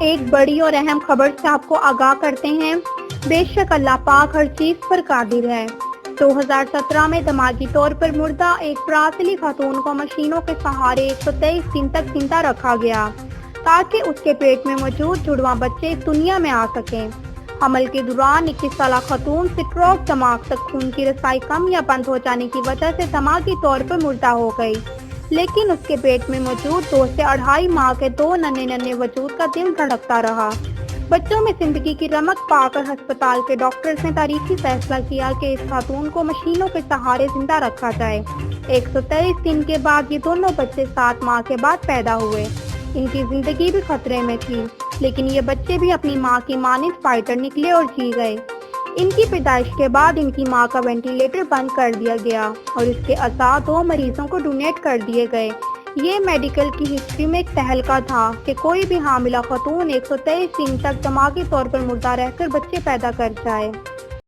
ایک بڑی اور اہم خبر سے آپ کو آگاہ کرتے ہیں۔ بے شک اللہ پاک ہر چیز پر قادر ہے۔ 2017 میں دماغی طور پر مردہ ایک برازیلی خاتون کو مشینوں کے سہارے 123 دن تک زندہ رکھا گیا تاکہ اس کے پیٹ میں موجود جڑواں بچے اس دنیا میں آ سکیں۔ حمل کے دوران 21 سالہ خاتون سٹروک دماغ تک خون کی رسائی کم یا بند ہو جانے کی وجہ سے دماغی طور پر مردہ ہو گئی، لیکن اس کے پیٹ میں موجود 2 سے 2.5 ماہ کے 2 ننھے وجود کا دل دھڑکتا رہا۔ بچوں میں زندگی کی رمق پا کر ہسپتال کے ڈاکٹرز نے تاریخی فیصلہ کیا کہ اس خاتون کو مشینوں کے سہارے زندہ رکھا جائے۔ 123 دن کے بعد یہ دونوں بچے 7 ماہ کے بعد پیدا ہوئے۔ ان کی زندگی بھی خطرے میں تھی، لیکن یہ بچے بھی اپنی ماں کی مانند فائٹر نکلے اور جی گئے۔ ان کی پیدائش کے بعد ان کی ماں کا وینٹیلیٹر بند کر دیا گیا اور اس کے اعضاء 2 مریضوں کو ڈونیٹ کر دیے گئے۔ یہ میڈیکل کی ہسٹری میں ایک تہلکہ تھا کہ کوئی بھی حاملہ خاتون 123 دن تک دماغی طور پر مردہ رہ کر بچے پیدا کر جائے۔